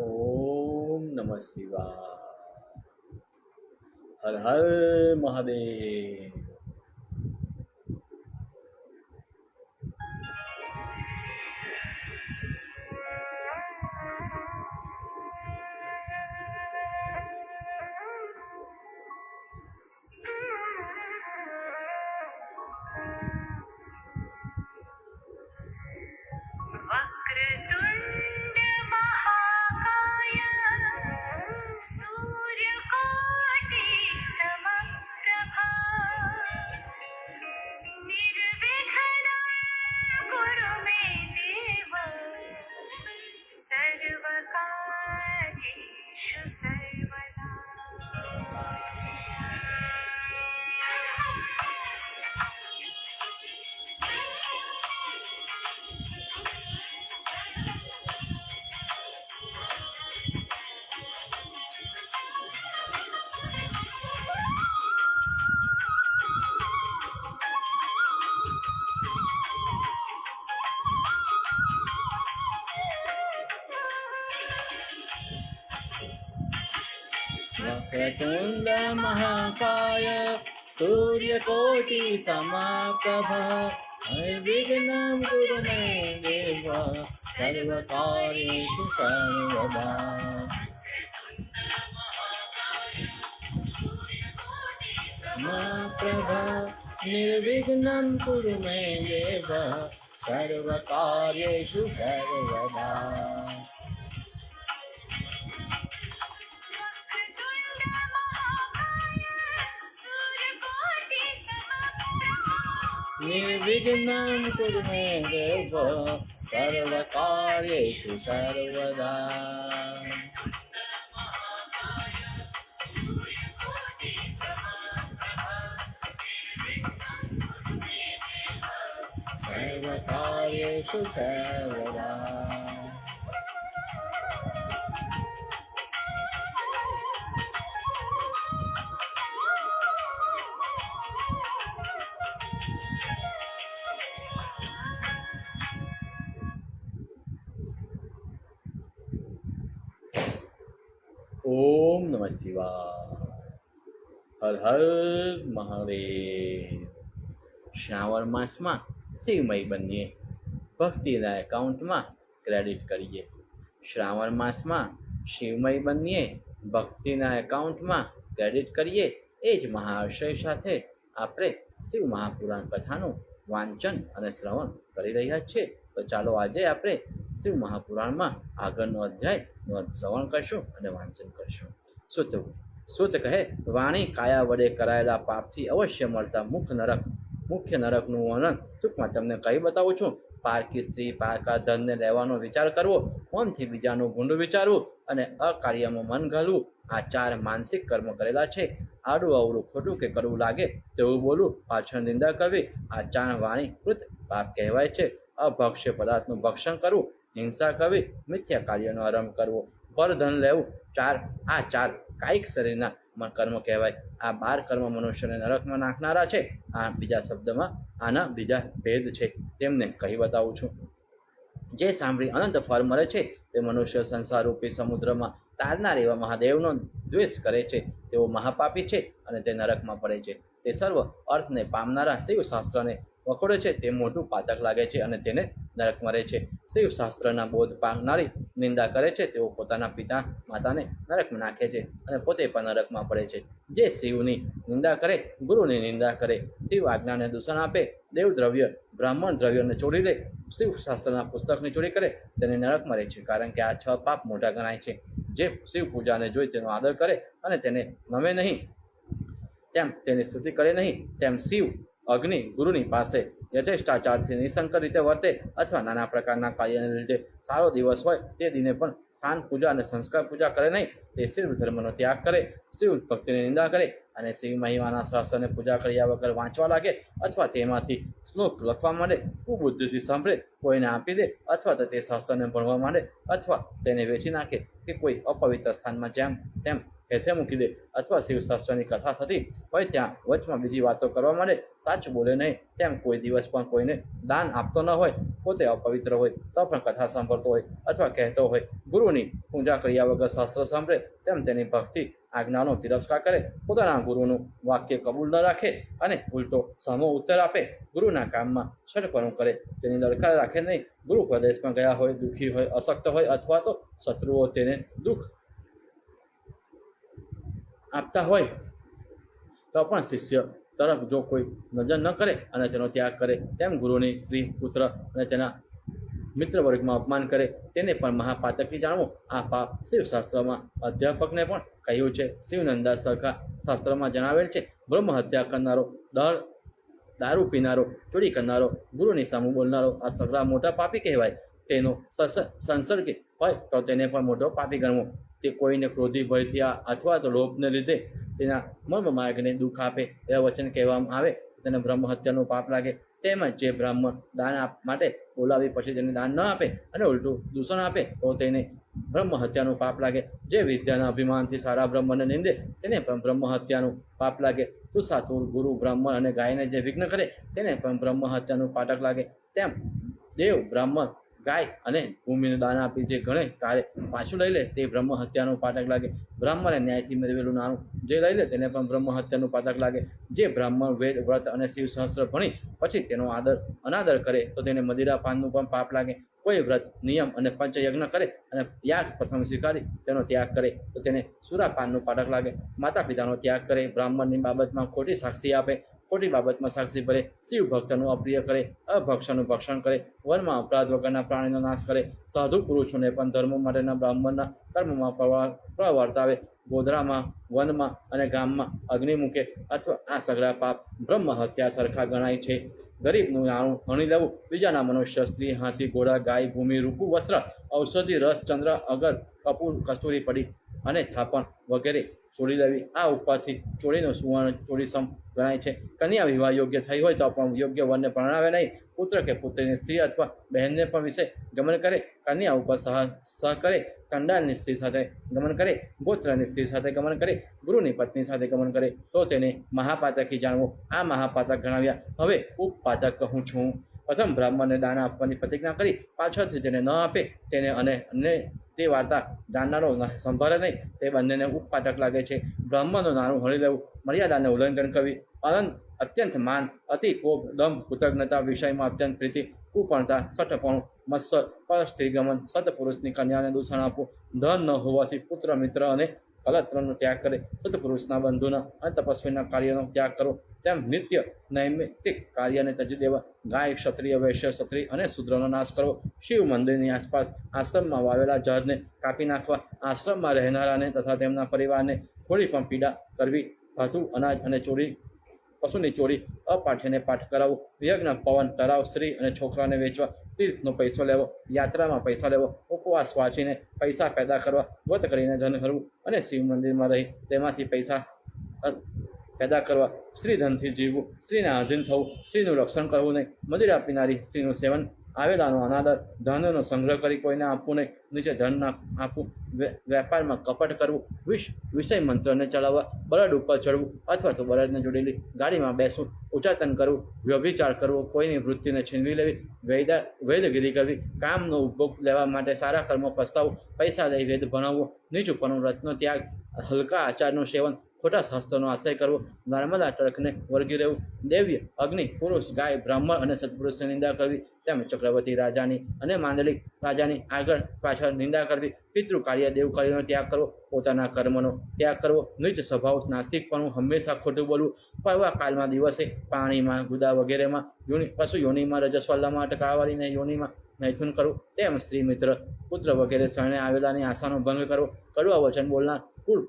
ઓમ નમઃ શિવાય. હર હર મહાદેવ. वक्रतुण्ड महाकाय सूर्यकोटि समप्रभा निर्विघ्नं कुरु मे देव सर्वकार्येषु सर्वदा। वक्रतुण्ड महाकाय सूर्यकोटि समप्रभ निर्विघ्नं कुरु मे देव सर्वकार्येषु सर्वदा. समप्रभ निर्विघ्नं कुरु मे देव सर्वकार्येषु सर्वदा. निर्विघ्नं कुरु मे देव सर्वकार्येषु सर्वदा. सर्वकार्येषु सर्वदा. ઓમ નમઃ શિવાય. હર હર મહાદેવ. શ્રાવણ માસમાં શિવમય બનીએ, ભક્તિના એકાઉન્ટમાં ક્રેડિટ કરીએ. શ્રાવણ માસમાં શિવમય બનીએ, ભક્તિના એકાઉન્ટમાં ક્રેડિટ કરીએ. એ જ મહાઆશય સાથે આપણે શિવ મહાપુરાણ કથાનું વાંચન અને શ્રવણ કરી રહ્યા છીએ. તો ચાલો આજે આપણે શિવ મહાપુરાણમાં આગળનો અધ્યાયનું શ્રવણ કરશું અને વાંચન કરશું. સુત કહે, વાણી કાયા વડે કરાયેલા પાપથી અવશ્ય મળતા મુખ્ય નરકનું વર્ણન ટૂંકમાં તમને કહી બતાવું છું. પારકી સ્ત્રી, પારકા ધનને લેવાનો વિચાર કરવો, મનથી બીજાનું ભૂંડું વિચારવું અને અકાર્યમાં મન ઘાલવું, આ 4 માનસિક કર્મ કરેલા છે. આડું અવળું ખોટું કે કરવું લાગે તેવું બોલવું, પાછળ નિંદા કરવી, આ 4 વાણીકૃત પાપ કહેવાય છે. અભક્ષ્ય પદાર્થનું ભક્ષણ કરવું, હિંસા કરવી, મિથ્યા કાર્યનો આરંભ કરવો, પરધન લેવું, આ ચાર કાયિક શરીરના કર્મ કહેવાય. આ 12 કર્મ મનુષ્યને નરકમાં નાખનારા છે. આ બીજા શબ્દમાં આના બીજા ભેદ છે, તેમને કહી બતાવું છું. જે સાંભળી અનંત ફળ મળે છે તે મનુષ્ય સંસારરૂપી સમુદ્રમાં તારનાર એવા મહાદેવનો દ્વેષ કરે છે. તેઓ મહાપાપી છે અને તે નરકમાં પડે છે. તે સર્વ અર્થને પામનારા શિવશાસ્ત્રને વખોડે છે તે મોટું પાતક લાગે છે અને તેને નરક મળે છે. શિવશાસ્ત્રના બોધ પામનારી નિંદા કરે છે તેઓ પોતાના પિતા માતાને નરકમાં નાખે છે અને પોતે પણ નરકમાં પડે છે. જે શિવની નિંદા કરે, ગુરુની નિંદા કરે, શિવ આજ્ઞાને દૂષણ આપે, દેવ દ્રવ્ય બ્રાહ્મણ દ્રવ્યને છોડી દે, શિવશાસ્ત્રના પુસ્તકની ચોરી કરે, તેને નરક મળે છે. કારણ કે આ 6 પાપ મોટા ગણાય છે. જે શિવ પૂજાને જોઈ તેનો આદર કરે અને તેને નમે નહીં, તેમ તેની સ્તુતિ કરે નહીં, તેમ શિવ અગ્નિ ગુરુની પાસે યથેષ્ટાચારથી નિશંક રીતે વર્તે અથવા નાના પ્રકારના કાર્યને લીધે સારો દિવસ હોય તે દિને પણ સ્થાન પૂજા અને સંસ્કાર પૂજા કરે નહીં, તે શિવ ધર્મનો ત્યાગ કરે, શિવ ભક્તિની નિંદા કરે અને શિવ મહિમાના શાસ્ત્રને પૂજા કર્યા વગર વાંચવા લાગે અથવા તેમાંથી શ્લોક લખવા માંડે, કુબુદ્ધિથી સાંભળે, કોઈને આપી દે અથવા તો તે શાસ્ત્રને ભણવા માંડે અથવા તેને વેચી નાખે કે કોઈ અપવિત્ર સ્થાનમાં જેમ તેમ હેઠે મૂકી દે અથવા શિવશાસ્ત્રની કથા થતી હોય ત્યાં વચમાં બીજી વાતો કરવા માંડે, સાચું બોલે નહીં તેમ કોઈ દિવસ પણ કોઈને દાન આપતો ન હોય, પોતે અપવિત્ર હોય તો પણ કથા સાંભળતો હોય અથવા કહેતો હોય, ગુરુની પૂજા કર્યા વગર શાસ્ત્ર સાંભળે તેમ તેની ભક્તિ આજ્ઞાનો તિરસ્કાર કરે, પોતાના ગુરુનું વાક્ય કબૂલ ન રાખે અને ઉલટો સામો ઉત્તર આપે, ગુરુના કામમાં છટપણું કરે, તેની દરકાર રાખે નહીં, ગુરુ પ્રદેશમાં ગયા હોય, દુઃખી હોય, અશક્ત હોય અથવા તો શત્રુઓ તેને દુઃખ આપતા હોય તો પણ શિષ્ય તરફ જો કોઈ નજર ન કરે અને તેનો ત્યાગ કરે, તેમ ગુરુની સ્ત્રી, પુત્ર અને તેના મિત્ર વર્ગમાં અપમાન કરે તેને પણ મહાપાતકી જાણવું. આ પાપ શિવશાસ્ત્રમાં અધ્યાપકને પણ કહ્યું છે. શિવનંદા સરખા શાસ્ત્રમાં જણાવેલ છે, બ્રહ્મ હત્યા કરનારો, દારૂ પીનારો, ચોરી કરનારો, ગુરુની સામુ બોલનારો આ સગળા મોટા પાપી કહેવાય. તેનો સંસર્ગી હોય તો તેને પણ મોટો પાપી ગણવો. તે કોઈને ક્રોધી ભયથી અથવા તો લોભને લીધે તેના મર્મ માર્ગને દુઃખ આપે, એવા વચન કહેવામાં આવે તેને બ્રહ્મ હત્યાનું પાપ લાગે. તેમજ જે બ્રાહ્મણ દાન માટે બોલાવી પછી તેને દાન ન આપે અને ઉલટું દૂષણ આપે તો તેને બ્રહ્મ હત્યાનું પાપ લાગે. જે વિદ્યાના અભિમાનથી સારા બ્રહ્મને નિંદે તેને પણ બ્રહ્મ હત્યાનું પાપ લાગે. તુષાતુર ગુરુ બ્રાહ્મણ અને ગાયને જે વિઘ્ન કરે તેને પણ બ્રહ્મ હત્યાનું પાતક લાગે. તેમ દેવ, બ્રાહ્મણ, ગાય અને ભૂમિનું દાન આપી જે ગણે તારે પાછું લઈ લે તે બ્રહ્મ હત્યાનું પાતક લાગે. બ્રાહ્મણે ન્યાયથી મેળવેલું નાણું જે લઈ લે તેને પણ બ્રહ્મ હત્યાનું પાતક લાગે. જે બ્રાહ્મણ વેદ, વ્રત અને શિવ સહસ્ત્ર ભણી પછી તેનો અનાદર કરે તો તેને મદિરા પાનનું પણ પાપ લાગે. કોઈ વ્રત, નિયમ અને પંચયજ્ઞ કરે અને યાગ પ્રથમ સ્વીકારી તેનો ત્યાગ કરે તો તેને સુરાપાનનું પાતક લાગે. માતા પિતાનો ત્યાગ કરે, બ્રાહ્મણની બાબતમાં ખોટી સાક્ષી આપે, ખોટી બાબતમાં સાક્ષી ભરે, શિવ ભક્તનું અપ્રિય કરે, અભક્ષનું ભક્ષણ કરે, વનમાં અપરાધ વગરના પ્રાણીનો નાશ કરે, સાધુ પુરુષોને પણ ધર્મ માટેના બ્રાહ્મણના કર્મમાં પ્રવર્તાવે, ગોધરામાં, વનમાં અને ગામમાં અગ્નિ મૂકે અથવા આ સગળા પાપ બ્રહ્મ હત્યા સરખા ગણાય છે. ગરીબનું નાણું હણી લેવું, બીજાના મનુષ્ય, સ્ત્રી, હાથી, ઘોડા, ગાય, ભૂમિ, રૂપું, વસ્ત્ર, ઔષધિ, રસ, ચંદ્ર, અગર, કપૂર, કસ્તુરી પડી અને થાપણ વગેરે ચોરી લેવી આ ઉપરથી ચોરીનો સુવર્ણ ચોરી સમ ગણાય છે. કન્યા વિવાહ યોગ્ય થઈ હોય તો પણ યોગ્ય વરને પરણાવે નહીં. પુત્ર કે પુત્રની સ્ત્રી અથવા બહેનને પણ વિશે ગમન કરે, કન્યા ઉપર સહ કરે, કંડાલની સ્ત્રી સાથે ગમન કરે, ગોત્રની સ્ત્રી સાથે ગમન કરે, ગુરુની પત્ની સાથે ગમન કરે તો તેને મહાપાતકી જાણવું. આ મહાપાતક ગણાવ્યા. હવે ઉપપાતક કહું છું. પ્રથમ બ્રાહ્મણને દાન આપવાની પ્રતિજ્ઞા કરી પાછળથી જેને ન આપે તેને અને તે વાર્તા જાણનારો સંભાળે નહીં તે બંનેને ઉપપાતક લાગે છે. બ્રાહ્મણનું નાણું હળી લેવું, મર્યાદાને ઉલ્લંઘન કરવી, અત્યંત માન, અતિ કોપ, દંભ, કૃતજ્ઞતા, વિષયમાં અત્યંત પ્રીતિ, કુપણતા, સઠપણું, મત્સર, પરસ્ત્રીગમન, સત્પુરુષની કન્યાને દૂષણ આપવું, ધન ન હોવાથી પુત્ર, મિત્ર અને કલત્રનો ત્યાગ કરે, સત્પુરુષના બંધુના અને તપસ્વીના કાર્યનો ત્યાગ કરો, તેમ નિત્ય નૈમિત્તિક કાર્યને તજી દેવા, ગાય, ક્ષત્રિય, વૈશ્ય, ક્ષત્રિય અને શૂદ્રનો નાશ કરવો, શિવ મંદિરની આસપાસ આશ્રમમાં વાવેલા ઝાડને કાપી નાખવા, આશ્રમમાં રહેનારાને તથા તેમના પરિવારને થોડી પણ પીડા કરવી, ધાતુ, અનાજ અને પશુની ચોરી, અપાઠ્યને પાઠ કરાવવું, યજ્ઞ, પવન, તરાવ, સ્ત્રી અને છોકરાને વેચવા, તીર્થનો પૈસો લેવો, યાત્રામાં પૈસા લેવો, ઉપવાસ વાંચીને પૈસા પેદા કરવા, વ્રત કરીને ધન કરવું અને શિવ મંદિરમાં રહી તેમાંથી પૈસા પેદા કરવા, સ્ત્રીધનથી જીવવું, સ્ત્રીના આધીન થવું, સ્ત્રીનું રક્ષણ કરવું નહીં, મદિરા પીનારી સ્ત્રીનું સેવન, આવેલાનો અનાદર, ધનનો સંગ્રહ કરી કોઈને આપવું નહીં, નીચે ધન ના આપવું, વેપારમાં કપટ કરવું, વિષય મંત્રને ચલાવવા, બળદ ઉપર ચડવું અથવા તો બળદને જોડેલી ગાડીમાં બેસવું, ઉચાતન કરવું, વ્યભિચાર કરવો, કોઈની વૃત્તિને છીનવી લેવી, વેદગીરી કરવી, કામનો ઉપભોગ લેવા માટે સારા કર્મો પસ્તાવવું, પૈસા લઈ વેદ ભણાવવું, નીચુપણું, રત્નો ત્યાગ, હલકા આચારનું સેવન, ખોટા શાસ્ત્રનો આશ્રય કરવો, નર્મદા તર્કને વળગી રહેવું, દેવ્ય, અગ્નિ, પુરુષ, ગાય, બ્રાહ્મણ અને સત્પુરુષની નિંદા કરવી, તેમજ ચક્રવર્તી રાજાની અને માંડલિક રાજાની આગળ પાછળ નિંદા કરવી, પિતૃ કાર્ય, દેવ કાર્યનો ત્યાગ કરવો, પોતાના કર્મનો ત્યાગ કરવો, નીચ સ્વભાવ, નાસ્તિકપણું, હંમેશા ખોટું બોલવું, પર્વા કાળમાં દિવસે પાણીમાં, ગુદા વગેરેમાં, પશુ યોનિમાં, રજસ્વલ્લામાં અટકાવવાળીને યોનિમાં મૈથુન કરવું, તેમ સ્ત્રી, મિત્ર, પુત્ર વગેરે શરણે આવેલાની આશાનો ભંગ કરવો, કડવા વચન બોલનાર, કુળ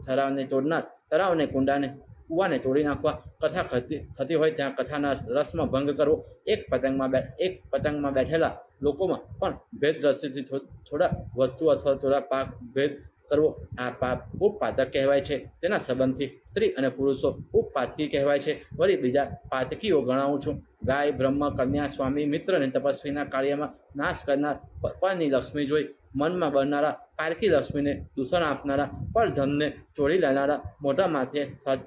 થરાવને તોડનાર, તરાવને કુંડાને કૂવાને તોડી નાખવા, કથા થતી હોય ત્યાં કથાના રસમાં ભંગ કરવો, એક પતંગમાં બેઠેલા લોકોમાં પણ ભેદ દ્રષ્ટિથી થોડા વધતું અથવા થોડા પાક ભેદ કરવો આ પાપ ઉપપાતક કહેવાય છે. તેના સંબંધથી સ્ત્રી અને પુરુષો ઉપપાતકી કહેવાય છે. વળી બીજા પાતકીઓ ગણાવું છું. ગાય, બ્રહ્મ, કન્યા, સ્વામી, મિત્ર અને તપસ્વીના કાર્યમાં નાશ કરનાર, પરની લક્ષ્મી જોઈ મનમાં બનનારા પારકી લક્ષ્મીને દૂષણ આપનારા પર ધનને ચોરી લેનારા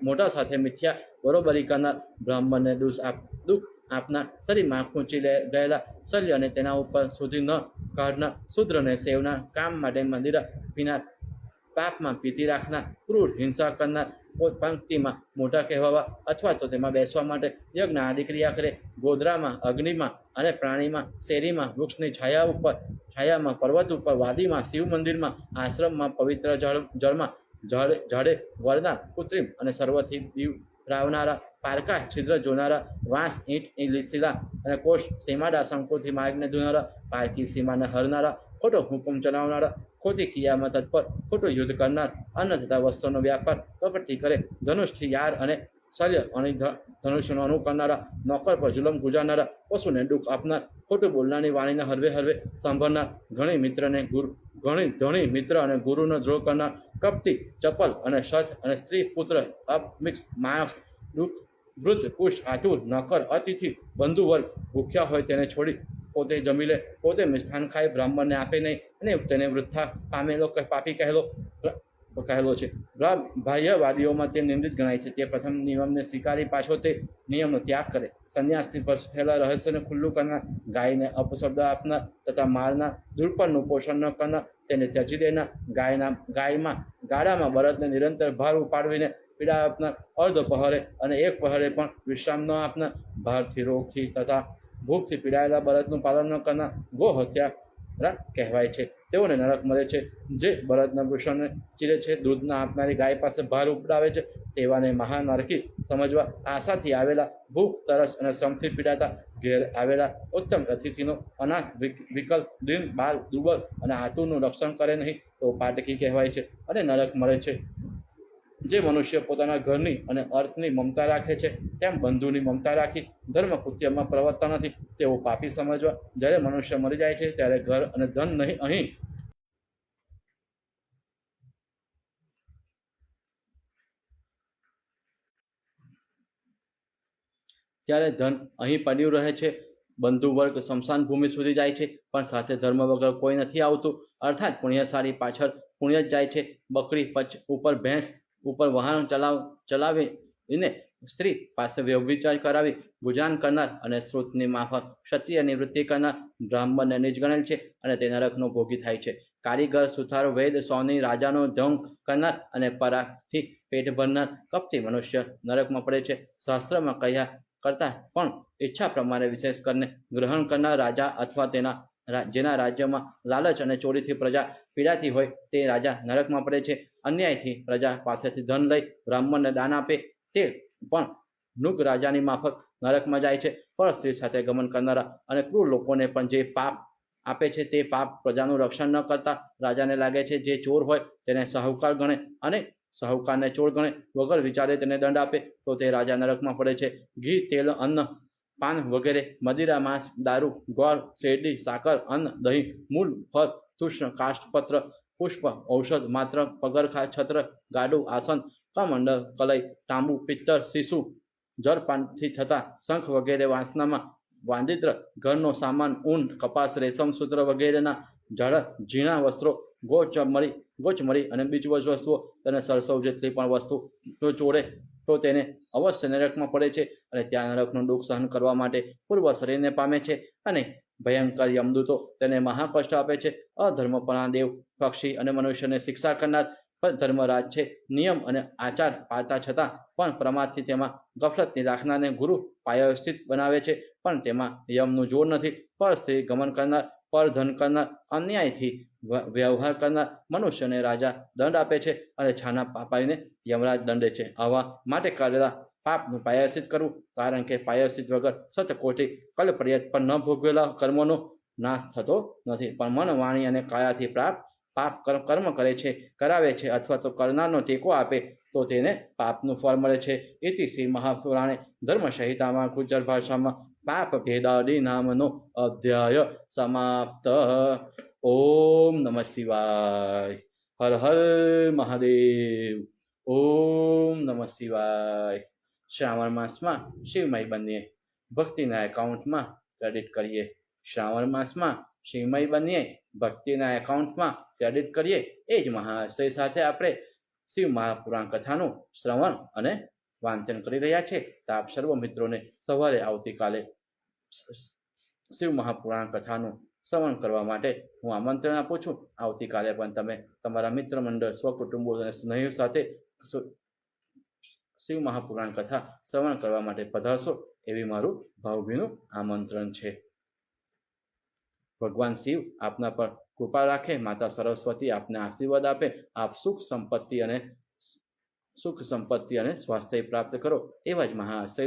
મોટા સાથે મિથ્યા બરોબરી કરનાર બ્રાહ્મણને દુઃખ આપનાર શરીરમાં ખૂંચી ગયેલા શલ્ય અને તેના ઉપર સુધી ન કાઢનાર શૂદ્રને સેવનાર કામ માટે મંદિરા પીનાર પાપમાં પીતી રાખનાર ક્રૂર હિંસા કરનાર પંક્તિમાં મોટા કહેવાવા અથવા તો તેમાં બેસવા માટે યજ્ઞ આદિ ક્રિયા કરે ગોધરામાં અગ્નિમાં અને પ્રાણીમાં શેરીમાં વૃક્ષની છાયામાં પર્વત ઉપર વાદીમાં શિવ મંદિરમાં આશ્રમમાં પવિત્ર જળમાં ઝાડે વરદાન કૃત્રિમ અને સર્વથી દીવ રાવનારા પારકા છિદ્ર જોનારા વાંસ ઈંટ શિલા અને કોષ સીમાડા શંકોથી માર્ગને ધોનારા પારકી સીમાને હરનારા ખોટો હુકમ ચલાવનારા ખોટી ક્રિયામાં તત્પર ખોટું યુદ્ધ કરનાર અન્ન તથા વસ્ત્રોનો વ્યાપાર કપટથી કરે ધનુષથી યાર અને શલ્ય અને ધનુષ્યનો અનુ કરનારા નોકર પર જુલમ ગુજારનારા પશુને દુઃખ આપનાર ખોટું બોલનારની વાણીને હરવે હરવે સાંભળનાર ઘણી ધણી મિત્ર અને ગુરુનો દ્રોહ કરનાર કપટી ચપલ અને સત અને સ્ત્રી પુત્ર અપમિક્સ માણસ દુઃખ વૃદ્ધ કુશ આતુર નોકર અતિથિ બંધુ વર્ગ ભૂખ્યા હોય તેને છોડી પોતે જમી લે પોતે મિષ્ઠાન ખાય બ્રાહ્મણને આપે નહીં અને તેને વૃદ્ધા પામેલો પાપી કહેલો છે બાહ્યવાદીઓમાં તે નિંદિત ગણાય છે તે પ્રથમ નિયમને સ્વીકારી પાછો તે નિયમનો ત્યાગ કરે સંન્યાસથી ભ્રષ્ટ થયેલા રહસ્યને ખુલ્લું કરનાર ગાયને અપશબ્દ આપનાર તથા મારનાર દુર્પણનું પોષણ ન કરનાર તેને ત્યજી દેનાર ગાડામાં બળદને નિરંતર ભાર ઉપાડવીને પીડા આપનાર અર્ધ પહરે અને એક પહરે પણ વિશ્રામ ન આપનાર ભારથી રોગથી તથા ભૂખથી પીડાયેલા બળદનું પાલન ન કરનાર ગો હત્યા કહેવાય છે તેઓને નરક મળે છે જે બળદના વૃષણને ચીરે છે દૂધ ના આપનારી ગાય પાસે ભાર ઉપડાવે છે તેવાને મહાનરકી સમજવા આશાથી આવેલા ભૂખ તરસ અને શ્રમથી પીડાતા ઘેર આવેલા ઉત્તમ અતિથિનો અનાથ વિકલ્પ દીન બાલ દુર્બળ અને આતુરનું રક્ષણ કરે નહીં તો પાટકી કહેવાય છે અને નરક મળે છે જે મનુષ્ય પોતાના ઘરની અને અર્થની મમતા રાખે છે તેમ બંધુની મમતા રાખી ધર્મ કૃત્યમાં પ્રવર્તતા નથી તેઓ પાપી સમજવા જ્યારે મનુષ્ય મરી જાય છે ત્યારે ઘર અને ધન નહીં અહીં પડ્યું રહે છે બંધુ વર્ગ સ્મશાન ભૂમિ સુધી જાય છે પણ સાથે ધર્મ વગર કોઈ નથી આવતું અર્થાત પુણ્યશાળી પાછળ પુણ્ય જ જાય છે બકરી ઉપર ભેંસ ઉપર વાહન ચલાવીને સ્ત્રી પાસે વ્યભિચાર કરાવી ગુજાન કરનાર અને શ્રુતની માફક ક્ષત્રિય નિવૃત્તિ કરનાર બ્રાહ્મણને નીચ ગણેલ છે અને તે નરકનો ભોગી થાય છે કારીગર સુથાર વૈદ સોની રાજાનો ધંગ કરનાર અને પરાગથી પેટ ભરનાર કપટી મનુષ્ય નરકમાં પડે છે શાસ્ત્રમાં કહ્યા કરતા પણ ઈચ્છા પ્રમાણે વિશેષ કરીને ગ્રહણ કરનાર રાજા અથવા જેના રાજ્યમાં લાલચ અને ચોરીથી પ્રજા પીડાતી હોય તે રાજા નરકમાં પડે છે અન્યાયથી પ્રજા પાસેથી ધન લઈ બ્રાહ્મણને દાન આપે તે પણ નૃગ રાજાની માફક નરકમાં જાય છે પર સ્ત્રી સાથે ગમન કરનારા અને ક્રૂર લોકોને પણ જે પાપ આપે છે તે પાપ પ્રજાનું રક્ષણ ન કરતા રાજાને લાગે છે જે ચોર હોય તેને શાહુકાર ગણે અને શાહુકારને ચોર ગણે વગર વિચારે તેને દંડ આપે તો તે રાજા નરકમાં પડે છે ઘી તેલ અન્ન પાન વગેરે મદિરા માંસ દારૂ ગોળ શેરડી સાકર અન્ન દહીં મૂળ ફળ તુષ્ણ કાષ્ઠપત્ર પુષ્પ ઔષધ માત્ર પગરખા છત્ર ગાડું આસન કમંડળ કલઈ તાંબુ પિત્તર શીશુ જળપાનથી થતા શંખ વગેરે વાસનામાં વાંદિત્ર ઘરનો સામાન ઊન કપાસ રેશમ સૂત્ર વગેરેના ઝાડ ઝીણા વસ્ત્રો ગોચમરી અને બીજી વસ્તુઓ તેને સરસવ જેટલી પણ વસ્તુ જો ચોરે તો તેને અવશ્ય નરકમાં પડે છે અને ત્યાં નરકનું દુઃખ સહન કરવા માટે પૂર્વ શરીરને પામે છે અને ભયંકર યમદૂતો તેને મહાકષ્ટ આપે છે અધર્મપણા દેવ પક્ષી અને મનુષ્યને શિક્ષા કરનાર ધર્મરાજ છે નિયમ અને આચાર પાળતા છતાં પણ પ્રમાદથી તેમાં ગફલતની રાખનારને ગુરુ પાયસ્થિત બનાવે છે પણ તેમાં યમનું જોર નથી પર સ્ત્રી ગમન કરનાર પર ધન કરનાર અન્યાયથી વ્યવહાર કરનાર મનુષ્યને રાજા દંડ આપે છે અને છાના પાપાઈને યમરાજ દંડે છે આવા માટે કરેલા પાપનું પાયસિત કરવું કારણ કે પાયસિત વગર સતકોટી કલ્પર્યત પણ ન ભોગવેલા કર્મોનો નાશ થતો નથી પણ મન વાણી અને કાયાથી પાપ કર્મ કરે છે કરાવે છે અથવા તો કરનારનો ટેકો આપે તો તેને પાપનું ફળ મળે છે ઇતિ શ્રી મહાપુરાણે ધર્મ સંહિતામાં ગુજર ભાષામાં પાપ ભેદાદી નામનો અધ્યાય સમાપ્ત ઓમ નમઃ શિવાય હર હર મહાદેવ ઓમ નમઃ શિવાય શ્રાવણ માસમાં શિવમય બનીએ ભક્તિના એકાઉન્ટમાં ક્રેડિટ કરીએ શ્રાવણ માસમાં શિવમય બનીએ ભક્તિના એકાઉન્ટમાં ક્રેડિટ કરીએ એ જ મહાશય સાથે આપણે શિવ મહાપુરાણ કથાનું શ્રવણ અને વાંચન કરી રહ્યા છે. તો આપ સર્વ મિત્રોને સવારે આવતીકાલે શિવ મહાપુરાણ કથાનું શ્રવણ કરવા માટે હું આમંત્રણ આપું છું. આવતીકાલે પણ તમે તમારા મિત્ર મંડળ, સ્વકુટુંબો અને સ્નેહીઓ સાથે શિવ મહાપુરાણ કથા શ્રવણ કરવા માટે પધારશો એવી મારું ભાવભીનું આમંત્રણ છે. ભગવાન શિવ આપના પર કૃપા રાખે, માતા સરસ્વતી આપને આશીર્વાદ આપે, આપ સુખ સંપત્તિ અને સ્વાસ્થ્ય પ્રાપ્ત કરો એવા જ મહાશય